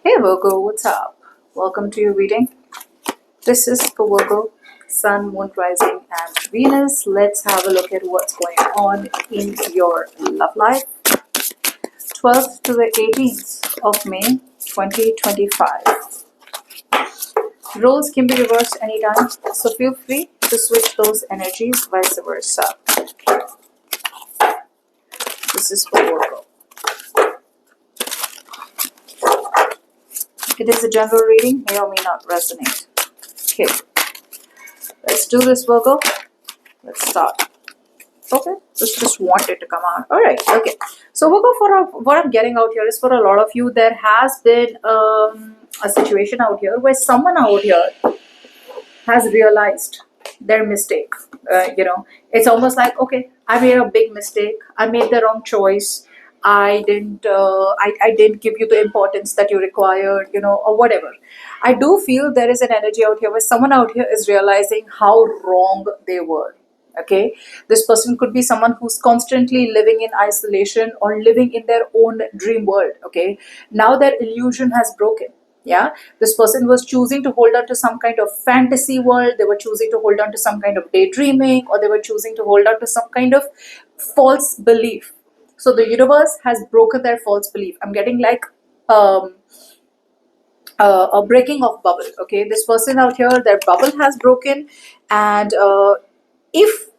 Hey Virgo, what's up? Welcome to your reading. This is for Virgo, Sun, Moon, Rising, and Venus. Let's have a look at what's going on in your love life. 12th to the 18th of May 2025. Roles can be reversed anytime, so feel free to switch those energies, vice versa. This is for Virgo. It is a general reading, may or may not resonate. Okay, let's do this, Virgo. Let's start. Okay, just wanted to come out. All right, okay. So we'll go for what I'm getting out here is for a lot of you, there has been a situation out here where someone out here has realized their mistake. It's almost like, okay, I made a big mistake. I made the wrong choice. I didn't give you the importance that you required, or whatever. I do feel there is an energy out here where someone out here is realizing how wrong they were. Okay, this person could be someone who's constantly living in isolation or living in their own dream world. Okay, now their illusion has broken. Yeah, this person was choosing to hold on to some kind of fantasy world. They were choosing to hold on to some kind of daydreaming, or they were choosing to hold on to some kind of false belief. So the universe has broken their false belief. I'm getting like a breaking of bubble. Okay, this person out here, their bubble has broken, and if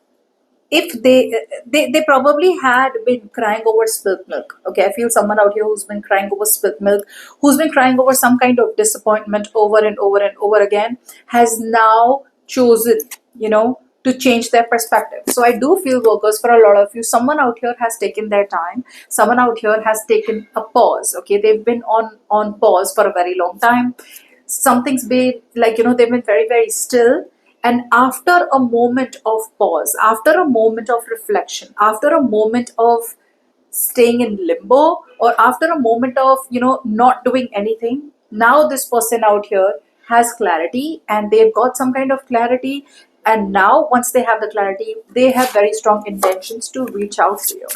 they probably had been crying over spilt milk. Okay, I feel someone out here who's been crying over spilt milk, who's been crying over some kind of disappointment over and over and over again, has now chosen, to change their perspective. So I do feel, workers, for a lot of you, someone out here has taken their time. Someone out here has taken a pause. Okay, they've been on pause for a very long time. Something's been like, they've been very, very still. And after a moment of pause, after a moment of reflection, after a moment of staying in limbo, or after a moment of, not doing anything, now this person out here has clarity, and they've got some kind of clarity. And now, once they have the clarity, they have very strong intentions to reach out to you.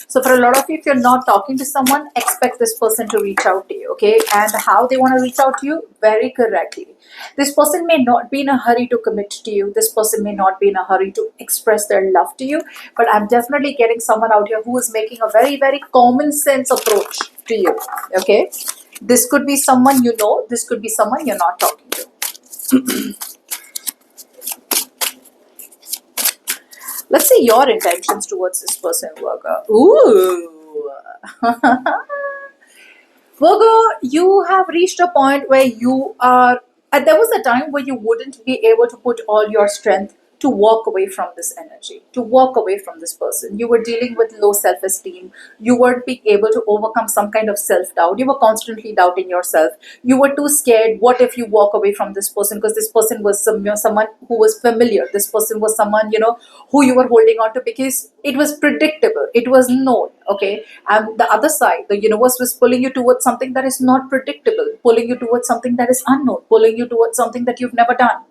So for a lot of you, if you're not talking to someone, expect this person to reach out to you, okay? And how they want to reach out to you? Very correctly. This person may not be in a hurry to commit to you. This person may not be in a hurry to express their love to you. But I'm definitely getting someone out here who is making a very, very common sense approach to you, okay? This could be someone you know. This could be someone you're not talking to. Let's see your intentions towards this person, Virgo. Ooh. Virgo, you have reached a point where you are, there was a time where you wouldn't be able to put all your strength to walk away from this energy, to walk away from this person. You were dealing with low self-esteem. You weren't being able to overcome some kind of self-doubt. You were constantly doubting yourself. You were too scared. What if you walk away from this person? Because this person was someone who was familiar. This person was someone, who you were holding on to because it was predictable. It was known. Okay. And the other side, the universe was pulling you towards something that is not predictable, pulling you towards something that is unknown, pulling you towards something that you've never done.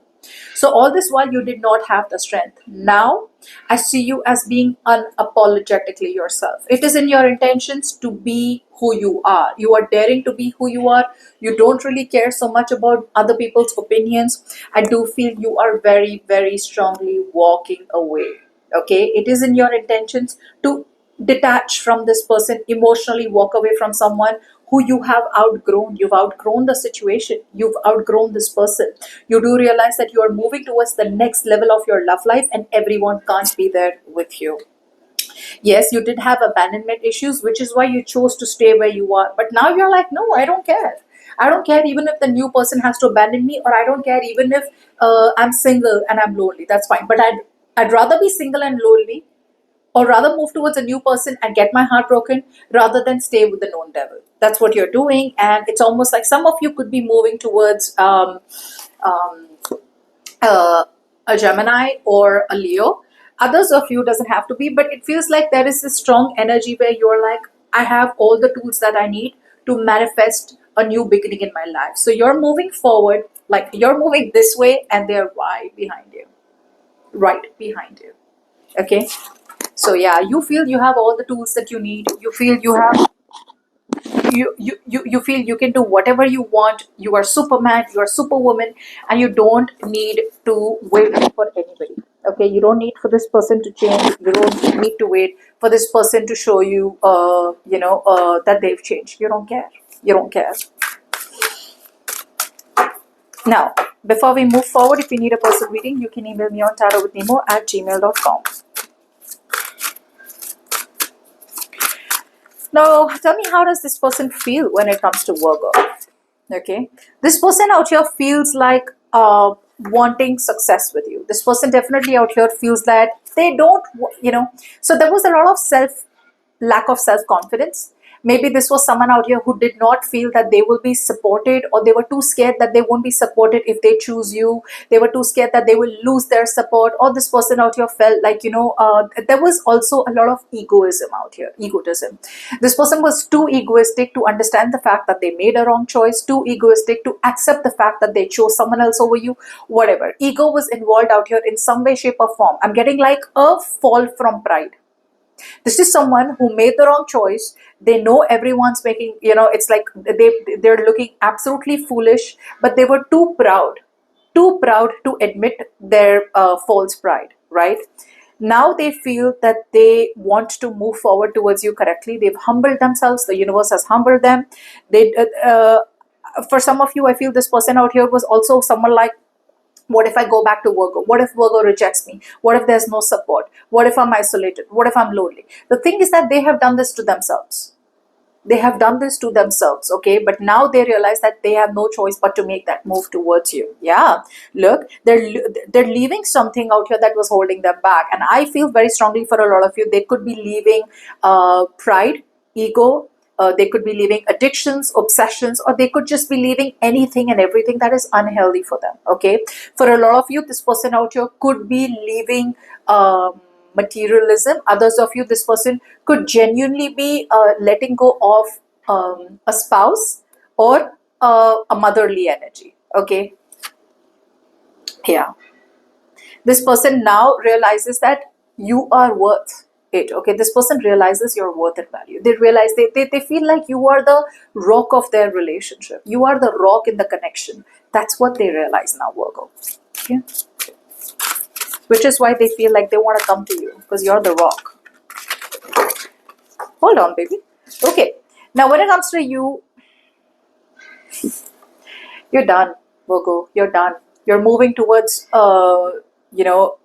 So all this while you did not have the strength. Now I see you as being unapologetically yourself. It is in your intentions to be who you are. You are daring to be who you are. You don't really care so much about other people's opinions. I do feel you are very, very strongly walking away. Okay, it is in your intentions to detach from this person, emotionally walk away from someone who you have outgrown. You've outgrown the situation. You've outgrown this person. You do realize that you are moving towards the next level of your love life, and everyone can't be there with you. Yes, you did have abandonment issues, which is why you chose to stay where you are. But now you're like, no, I don't care. I don't care even if the new person has to abandon me, or I don't care even if I'm single and I'm lonely. That's fine. But I'd rather be single and lonely, or rather move towards a new person and get my heart broken, rather than stay with the known devil. That's what you're doing. And it's almost like some of you could be moving towards um, a Gemini or a Leo. Others of you doesn't have to be, but it feels like there is this strong energy where you're like, I have all the tools that I need to manifest a new beginning in my life. So you're moving forward, like you're moving this way, and they're right behind you. Right behind you. Okay. So yeah, you feel you have all the tools that you need. You feel you have you feel you can do whatever you want. You are Superman, you are Superwoman, and you don't need to wait for anybody. Okay, you don't need for this person to change. You don't need to wait for this person to show you, that they've changed. You don't care. You don't care. Now, before we move forward, if you need a personal reading, you can email me on tarotwithnimo@gmail.com. Now, tell me, how does this person feel when it comes to Virgo? Okay, this person out here feels like wanting success with you. This person definitely out here feels that they don't, so there was a lot of lack of self-confidence. Maybe this was someone out here who did not feel that they will be supported, or they were too scared that they won't be supported if they choose you. They were too scared that they will lose their support. Or this person out here felt like, there was also a lot of egoism out here, egotism. This person was too egoistic to understand the fact that they made a wrong choice, too egoistic to accept the fact that they chose someone else over you. Whatever, ego was involved out here in some way, shape or form. I'm getting like a fall from pride. This is someone who made the wrong choice. They know everyone's making, it's like they're looking absolutely foolish, but they were too proud to admit their false pride, right? Now they feel that they want to move forward towards you correctly. They've humbled themselves. The universe has humbled them. For some of you, I feel this person out here was also someone like, what if I go back to Virgo? What if Virgo rejects me? What if there's no support? What if I'm isolated? What if I'm lonely? The thing is that they have done this to themselves. They have done this to themselves, okay? But now they realize that they have no choice but to make that move towards you. Yeah, look, they're leaving something out here that was holding them back. And I feel very strongly for a lot of you, they could be leaving pride, ego, they could be leaving addictions, obsessions, or they could just be leaving anything and everything that is unhealthy for them. Okay, for a lot of you, this person out here could be leaving materialism. Others of you, this person could genuinely be letting go of a spouse or a motherly energy. Okay, yeah. This person now realizes that you are worth it. Okay, this person realizes your worth and value. They realize they feel like you are the rock of their relationship. You are the rock in the connection. That's what they realize now, Virgo. Okay, which is why they feel like they want to come to you, because you're the rock. Hold on, baby. Okay, now when it comes to you, you're done, Virgo. You're done. You're moving towards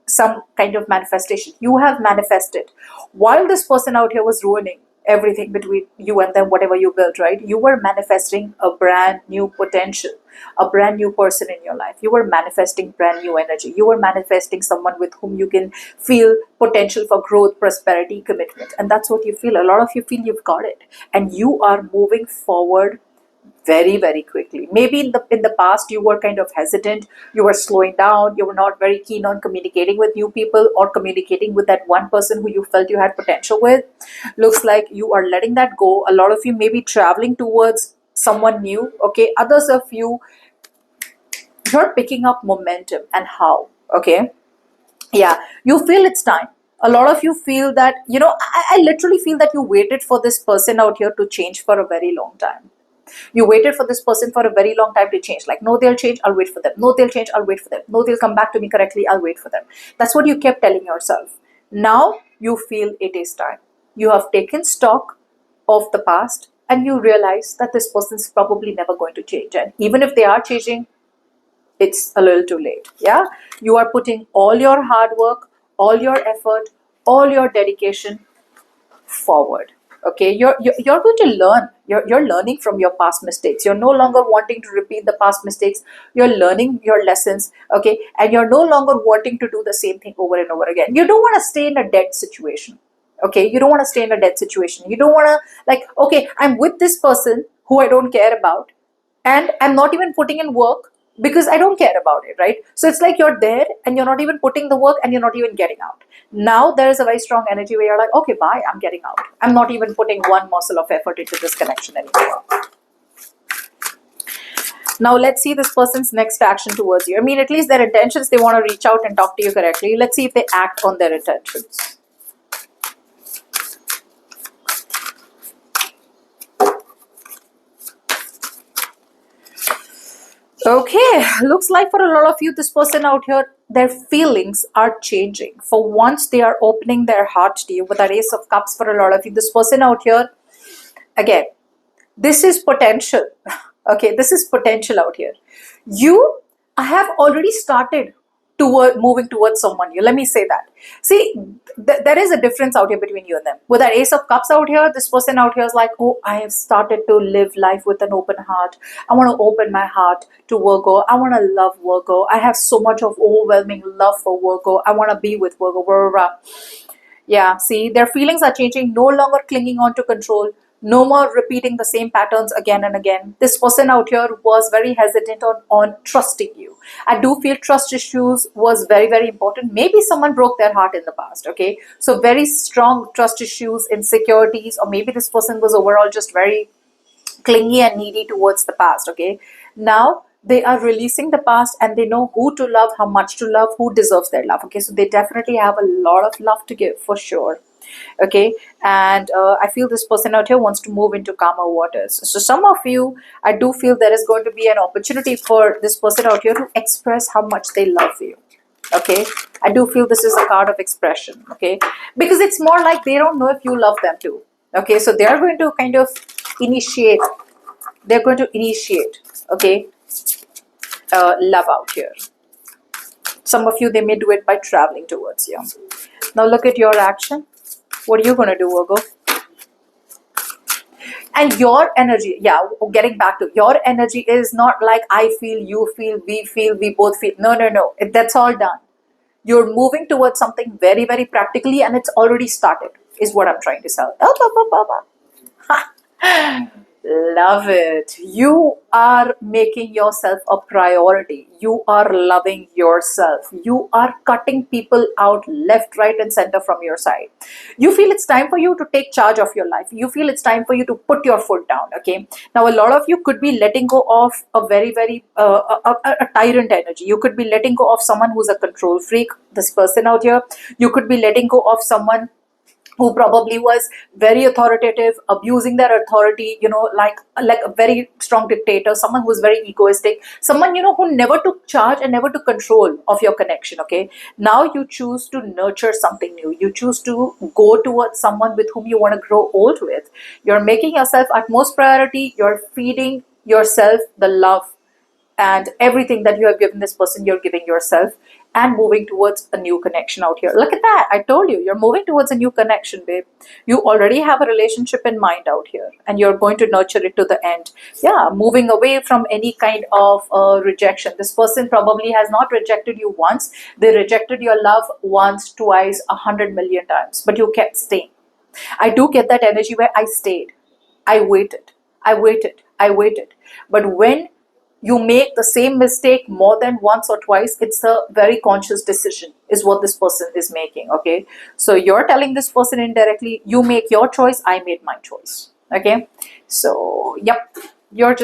some kind of manifestation. You have manifested. While this person out here was ruining everything between you and them, whatever you built, right? You were manifesting a brand new potential, a brand new person in your life. You were manifesting brand new energy. You were manifesting someone with whom you can feel potential for growth, prosperity, commitment. And that's what you feel. A lot of you feel you've got it. And you are moving forward very, very quickly. Maybe in the past you were kind of hesitant, you were slowing down, you were not very keen on communicating with new people or communicating with that one person who you felt you had potential with. Looks like you are letting that go. A lot of you may be traveling towards someone new. Okay, others of you, you're picking up momentum. And how? Okay, yeah, you feel it's time. A lot of you feel that, I literally feel that you waited for this person out here to change for a very long time. You waited for this person for a very long time to change. Like, no, they'll change, I'll wait for them. No, they'll change, I'll wait for them. No, they'll come back to me correctly, I'll wait for them. That's what you kept telling yourself. Now you feel it is time. You have taken stock of the past and you realize that this person's probably never going to change. And even if they are changing, it's a little too late. Yeah, you are putting all your hard work, all your effort, all your dedication forward. Okay, you're going to learn. You're learning from your past mistakes. You're no longer wanting to repeat the past mistakes. You're learning your lessons. Okay, and you're no longer wanting to do the same thing over and over again. You don't want to stay in a dead situation. Okay, you don't want to stay in a dead situation. You don't want to, like, okay, I'm with this person who I don't care about, and I'm not even putting in work because I don't care about it, right? So it's like you're there and you're not even putting the work and you're not even getting out. Now there is a very strong energy where you're like, okay, bye, I'm getting out. I'm not even putting one morsel of effort into this connection anymore. Now let's see this person's next action towards you. I mean, at least their intentions, they want to reach out and talk to you correctly. Let's see if they act on their intentions. Okay, looks like for a lot of you, this person out here, their feelings are changing. For once, they are opening their heart to you with a Ace of Cups. For a lot of you, this person out here, again, this is potential. Okay, this is potential out here. You have already started toward moving towards someone new. Let me say that. See, there is a difference out here between you and them. With that Ace of Cups out here, this person out here is like, oh, I have started to live life with an open heart. I want to open my heart to Virgo. I want to love Virgo. I have so much of overwhelming love for Virgo. I want to be with Virgo. Blah, blah, blah. Yeah, see, their feelings are changing, no longer clinging on to control, no more repeating the same patterns again and again. This person out here was very hesitant on trusting you. I do feel trust issues was very, very important. Maybe someone broke their heart in the past, okay? So very strong trust issues, insecurities, or maybe this person was overall just very clingy and needy towards the past. Okay, now they are releasing the past and they know who to love, how much to love, who deserves their love. Okay, so they definitely have a lot of love to give for sure. Okay, and I feel this person out here wants to move into calmer waters. So some of you, I do feel there is going to be an opportunity for this person out here to express how much they love you. Okay, I do feel this is a card of expression. Okay, because it's more like they don't know if you love them too. Okay, so they are going to kind of initiate, they're going to initiate, okay, love out here. Some of you, they may do it by traveling towards you. Now look at your action. What are you going to do, Virgo? And your energy, yeah, getting back to your energy is not like I feel, you feel, we both feel. No, no, no. That's all done. You're moving towards something very, very practically, and it's already started, is what I'm trying to tell. Love it. You are making yourself a priority. You are loving yourself. You are cutting people out left, right, and center from your side. You feel it's time for you to take charge of your life. You feel it's time for you to put your foot down. Okay. Now, a lot of you could be letting go of a very, very a tyrant energy. You could be letting go of someone who's a control freak. This person out here. You could be letting go of someone who probably was very authoritative, abusing their authority, like a very strong dictator, someone who was very egoistic, someone, who never took charge and never took control of your connection. Okay, now you choose to nurture something new. You choose to go towards someone with whom you want to grow old with. You're making yourself utmost priority. You're feeding yourself the love and everything that you have given this person, you're giving yourself, and moving towards a new connection out here. Look at that. I told you, you're moving towards a new connection, babe. You already have a relationship in mind out here, and you're going to nurture it to the end. Yeah, moving away from any kind of rejection. This person probably has not rejected you once. They rejected your love once, twice, 100 million times, but you kept staying. I do get that energy where I stayed. I waited. I waited. I waited. But when you make the same mistake more than once or twice, it's a very conscious decision is what this person is making. Okay, so you're telling this person indirectly, you make your choice, I made my choice. Okay, so yep, you're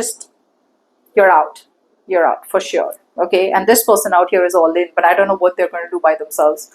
out. You're out for sure. Okay, and this person out here is all in, but I don't know what they're going to do by themselves.